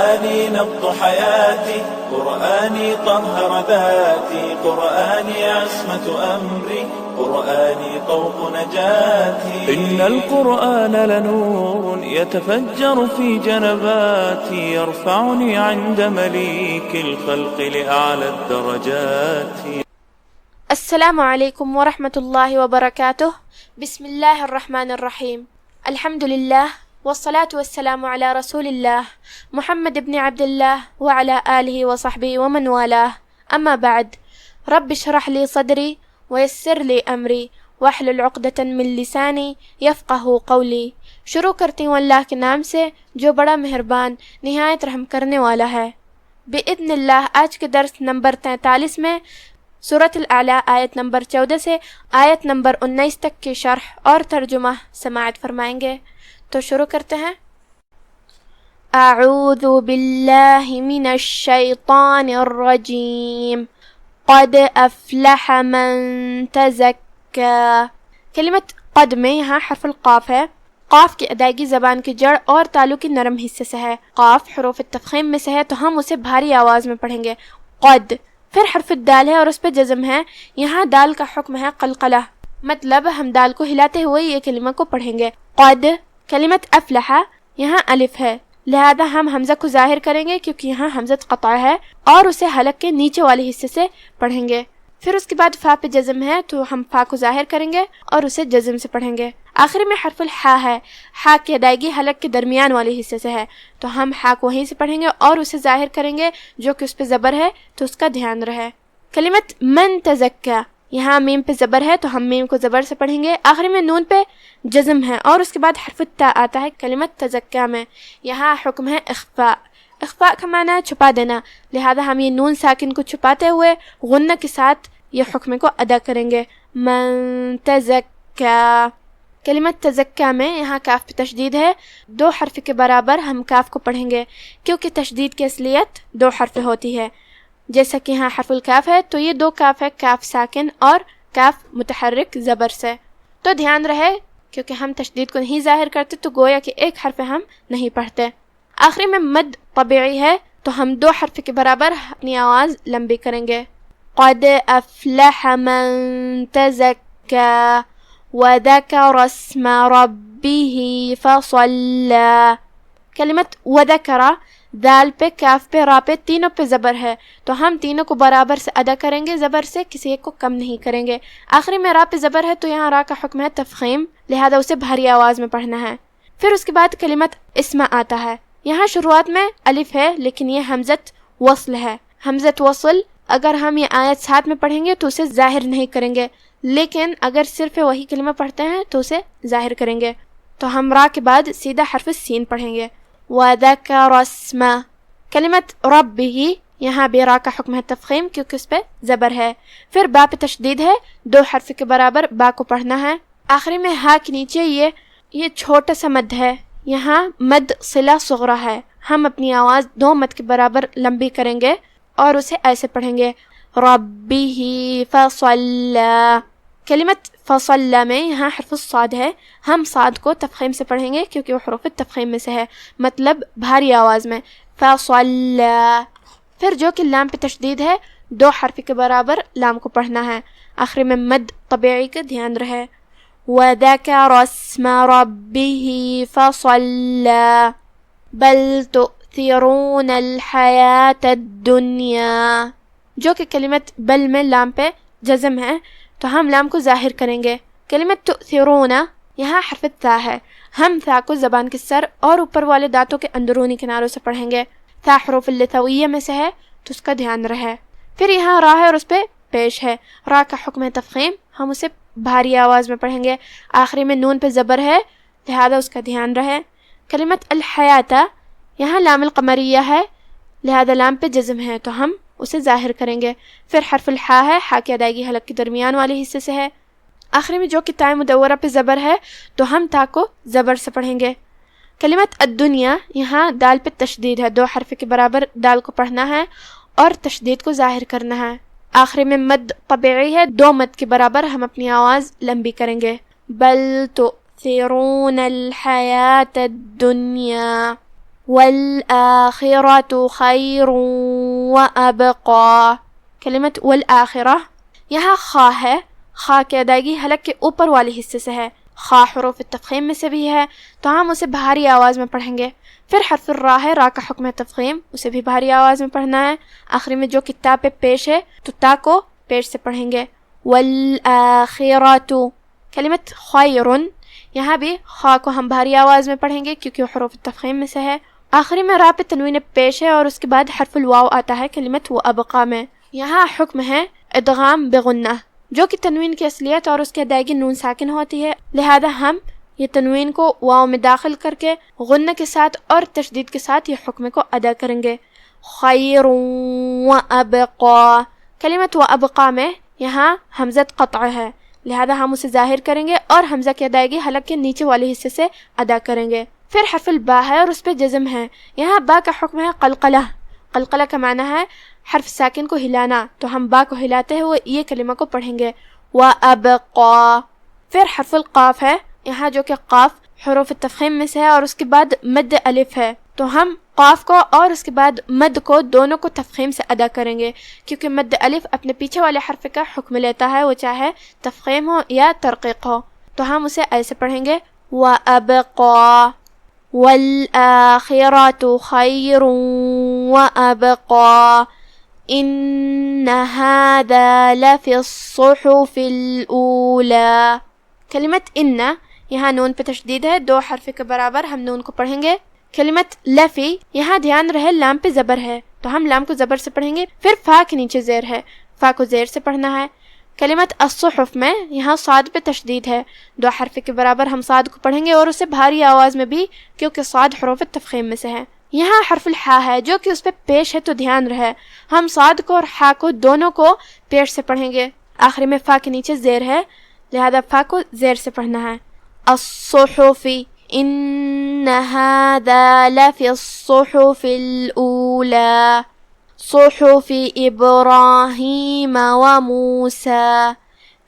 قرآني نبض حياتي، قرآني طهر ذاتي، قرآني عصمة أمري، قرآني طوق نجاتي. إن القرآن لنور يتفجر في جنباتي، يرفعني عند مليك الخلق لأعلى الدرجات. السلام علیکم ورحمۃ اللہ وبرکاتہ. بسم اللہ الرحمن الرحیم. الحمد للہ والصلاة والسلام علی رسول اللہ محمد ابن عبد اللہ وعلی آلہ وصحبہ ومن والاہ. اما بعد، رب اشرح لی صدری ویسر لی امری واحلل عقدۃ من لسانی یفقہوا قولی. شروع کرتی ہوں اللہ کے نام سے جو بڑا مہربان نہایت رحم کرنے والا ہے. بإذن اللہ آج کے درس نمبر 43 میں سورۃ الاعلیٰ آیت نمبر 14 سے آیت نمبر 19 تک کی شرح اور ترجمہ سماعت فرمائیں گے. تو شروع کرتے ہیں. اعوذ باللہ من الشیطان الرجیم. قد افلح من تزکا. کلمت قد میں یہاں حرف القاف ہے. قاف کی ادائیگی زبان کی جڑ اور تالو کے نرم حصے سے ہے. قاف حروف التفخیم میں سے ہے تو ہم اسے بھاری آواز میں پڑھیں گے. قد. پھر حرف الدال ہے اور اس پہ جزم ہے. یہاں دال کا حکم ہے قلقلہ، مطلب ہم دال کو ہلاتے ہوئے یہ کلمہ کو پڑھیں گے. قد. کلمت افلح یہاں الف ہے، لہذا ہم حمزہ کو ظاہر کریں گے کیونکہ یہاں حمزہ قطع ہے اور اسے حلق کے نیچے والے حصے سے پڑھیں گے. پھر اس کے بعد فا پہ جزم ہے تو ہم فا کو ظاہر کریں گے اور اسے جزم سے پڑھیں گے. آخری میں حرف الحا ہے. حا کی ادائیگی حلق کے درمیان والے حصے سے ہے تو ہم حا کو وہیں سے پڑھیں گے اور اسے ظاہر کریں گے جو کہ اس پہ زبر ہے تو اس کا دھیان رہے. کلمت من تزکا، یہاں میم پہ زبر ہے تو ہم میم کو زبر سے پڑھیں گے. آخری میں نون پہ جزم ہے اور اس کے بعد حرف التا آتا ہے کلمت تزکا میں. یہاں حکم ہے اخفاء. اخفاء کا معنی ہے چھپا دینا، لہذا ہم یہ نون ساکن کو چھپاتے ہوئے غنہ کے ساتھ یہ حکم کو ادا کریں گے. من تزکا. کلمت تزکا میں یہاں کاف پہ تشدید ہے. 2 حرف کے برابر ہم کاف کو پڑھیں گے کیونکہ تشدید کی اصلیت 2 حرف ہوتی ہے. جیسا کہ یہاں حرف الکاف ہے تو یہ 2 کاف ہے، کاف ساکن اور کاف متحرک زبر سے. تو دھیان رہے کیونکہ ہم تشدید کو نہیں ظاہر کرتے تو گویا کہ ایک حرف ہم نہیں پڑھتے. آخری میں مد طبیعی ہے تو ہم 2 حرف کے برابر اپنی آواز لمبی کریں گے. قد افلح من تزکا وذکر اسم ربه فصلی. کلمت وذکر دال پہ، کاف پہ، را پہ، تینوں پہ زبر ہے تو ہم تینوں کو برابر سے ادا کریں گے، زبر سے کسی ایک کو کم نہیں کریں گے. آخری میں را پہ زبر ہے تو یہاں را کا حکم ہے تفخیم، لہذا اسے بھاری آواز میں پڑھنا ہے. پھر اس کے بعد کلمت اسم آتا ہے. یہاں شروعات میں الف ہے لیکن یہ حمزت وصل ہے. حمزت وصل اگر ہم یہ آیت ساتھ میں پڑھیں گے تو اسے ظاہر نہیں کریں گے، لیکن اگر صرف وہی کلمہ پڑھتے ہیں تو اسے ظاہر کریں گے. تو ہم را کے بعد سیدھا حرف سین پڑھیں گے. وَذَكَرَ اسْمَ. کلمت رَبِّهِ یہاں بھی را کا حکم ہے تفخیم کیونکہ اس پہ زبر ہے. پھر با پہ تشدید ہے، 2 حرف کے برابر با کو پڑھنا ہے. آخری میں ہا کے نیچے یہ چھوٹا سا مد ہے، یہاں مد صلہ صغرا ہے. ہم اپنی آواز 2 مد کے برابر لمبی کریں گے اور اسے ایسے پڑھیں گے. رَبِّهِ فَصَلَّى. کلمت فصلہ میں یہاں حرف الصاد ہے. ہم صاد کو تفخیم سے پڑھیں گے کیونکہ وہ حروف تفخیم میں سے ہے، مطلب بھاری آواز میں. فصلہ. پھر جو کہ لام پہ تشدید ہے 2 حرف کے برابر لام کو پڑھنا ہے. آخری میں مد طبیعی کا دھیان رہے. وَذَكَرَ اسْمَ رَبِّهِ فَصَلَّى بَلْ تُؤْثِرُونَ الْحَيَاةَ الدُّنْيَا. جو کہ کلمت بل میں لام پہ جزم ہے تو ہم لام کو ظاہر کریں گے. کلمت تؤثرون یہاں حرف تا ہے. ہم تا کو زبان کے سر اور اوپر والے دانتوں کے اندرونی کناروں سے پڑھیں گے. تا حروف اللثویہ میں سے ہے تو اس کا دھیان رہے. پھر یہاں را ہے اور اس پہ پیش ہے. را کا حکم ہے تفخیم، ہم اسے بھاری آواز میں پڑھیں گے. آخری میں نون پہ زبر ہے لہذا اس کا دھیان رہے. کلمت الحیات یہاں لام القمریہ ہے لہذا لام پہ جزم ہے تو ہم اسے ظاہر کریں گے. پھر حرف الحا ہے، حا کی ادائیگی حلق کے درمیان والے حصے سے ہے. آخری میں جو کہ تائے مدورہ پہ زبر ہے تو ہم تا کو زبر سے پڑھیں گے. کلمت الدنیا یہاں دال پہ تشدید ہے، 2 حرف کے برابر دال کو پڑھنا ہے اور تشدید کو ظاہر کرنا ہے. آخری میں مد طبیعی ہے، 2 مد کے برابر ہم اپنی آواز لمبی کریں گے. بل تؤثرون الحیاة الدنیا والآخرة خیر وأبقى. کلمت والآخرہ یہاں خا ہے، خا کی ادائیگی حلق کے اوپر والے حصے سے ہے، خا حروف تفخیم میں سے بھی ہے تو ہم اسے بھاری آواز میں پڑھیں گے. پھر حرف الراء ہے، را کا حکم ہے تفخیم، اسے بھی بھاری آواز میں پڑھنا ہے. آخری میں جو تا پہ پیش ہے تو تا کو پیش سے پڑھیں گے. والآخرۃ. کلمت خیرن یہاں بھی خا کو ہم بھاری آواز میں پڑھیں گے کیونکہ وہ حروف تفخیم میں سے ہے. آخری میں را پہ تنوین پیش ہے اور اس کے بعد حرف الواو آتا ہے کلمت وابقى میں. یہاں حکم ہے ادغام بغنہ، جو کہ تنوین کی اصلیت اور اس کی ادائیگی نون ساکن ہوتی ہے، لہذا ہم یہ تنوین کو واو میں داخل کر کے غنہ کے ساتھ اور تشدید کے ساتھ یہ حکم کو ادا کریں گے. خیر وابقى. کلمت وابقى میں یہاں حمزت قطع ہے، لہذا ہم اسے ظاہر کریں گے اور حمزہ کی ادائیگی حلق کے نیچے والے حصے سے ادا کریں گے. پھر حرف البا ہے اور اس پہ جزم ہے. یہاں با کا حکم ہے قلقلہ. قلقلہ کا معنی ہے حرف ساکن کو ہلانا، تو ہم با کو ہلاتے ہوئے یہ کلمہ کو پڑھیں گے وَأَبْقَى. پھر حرف القاف ہے، یہاں جو کہ قاف حروف تفخیم میں سے ہے اور اس کے بعد مد الف ہے، تو ہم قاف کو اور اس کے بعد مد کو دونوں کو تفخیم سے ادا کریں گے کیونکہ مد الف اپنے پیچھے والے حرف کا حکم لیتا ہے، وہ چاہے تفخیم ہو یا ترقیق ہو، تو ہم اسے ایسے پڑھیں گے وَأَبْقَى. وَالْآخِرَةُ خَيْرٌ وَأَبْقَى. إِنَّ هَذَا لَفِي الصُّحُفِ الْأُولَى. کلمت ان یہاں نون پہ تشدید ہے، دو حرف کے برابر ہم نون کو پڑھیں گے. کلمت لفی یہاں دھیان رہے لام پہ زبر ہے تو ہم لام کو زبر سے پڑھیں گے. پھر فا کے نیچے زیر ہے، فا کو زیر سے پڑھنا ہے. کلمت الصحف میں یہاں صاد پہ تشدید ہے، دو حرف کے برابر ہم صاد کو پڑھیں گے اور اسے بھاری آواز میں بھی کیونکہ صاد حروف تفخیم میں سے ہے. یہاں حرف الحا ہے جو کہ اس پہ پیش ہے، تو دھیان رہے ہم صاد کو اور حا کو دونوں کو پیش سے پڑھیں گے. آخری میں فا کے نیچے زیر ہے، لہذا فا کو زیر سے پڑھنا ہے. الصحف. ان هذا لفي الصحف الاولى. صحف ابراہیم وموسیٰ.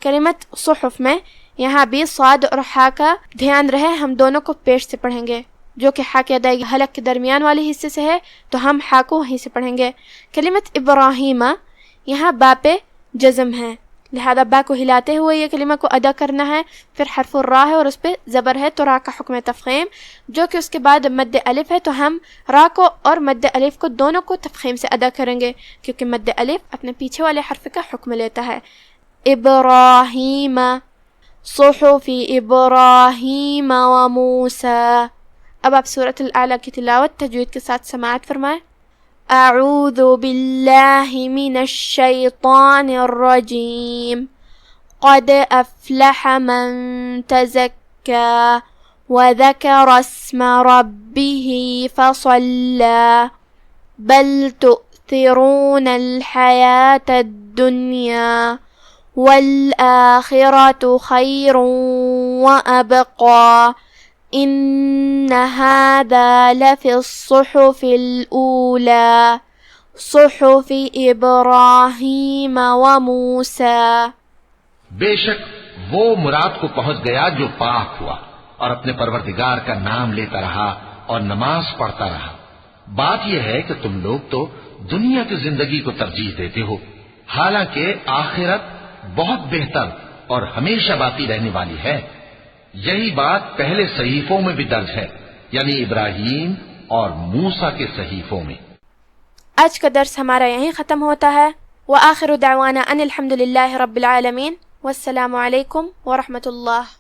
کلمت صحف میں یہاں بھی صاد اور حا کا دھیان رہے ہم دونوں کو پیش سے پڑھیں گے، جو کہ حا کی ادائیگی حلق کے درمیان والے حصے سے ہے تو ہم حا کو وہیں سے پڑھیں گے. کلمت ابراہیم یہاں با پہ جزم ہے، لہذا با کو ہلاتے ہوئے یہ کلمہ کو ادا کرنا ہے. پھر حرف الراء ہے اور اس پہ زبر ہے تو را کا حکم ہے تفخیم، جو کہ اس کے بعد مد الف ہے، تو ہم را کو اور مد الف کو دونوں کو تفخیم سے ادا کریں گے کیونکہ مد الف اپنے پیچھے والے حرف کا حکم لیتا ہے. ابراہیم. صحف ابراہیم وموسیٰ. اب آپ سورۃ الاعلیٰ کی تلاوت تجوید کے ساتھ سماعت فرمائیں. اعوذ باللہ من الشیطان الرجیم. قد افلح من تزکا وذکر اسم ربه فصلی. بل تؤثرون الحیاة الدنیا والآخرة خیر وأبقى. إن هذا لفي الصحف الأولى. صحف إبراهيم وموسى. بے شک وہ مراد کو پہنچ گیا جو پاک ہوا اور اپنے پروردگار کا نام لیتا رہا اور نماز پڑھتا رہا. بات یہ ہے کہ تم لوگ تو دنیا کی زندگی کو ترجیح دیتے ہو، حالانکہ آخرت بہت بہتر اور ہمیشہ باقی رہنے والی ہے. یہی بات پہلے صحیفوں میں بھی درج ہے، یعنی ابراہیم اور موسیٰ کے صحیفوں میں. آج کا درس ہمارا یہیں ختم ہوتا ہے. وآخر دعوانا ان الحمد للہ رب العالمین. والسلام علیکم ورحمۃ اللہ.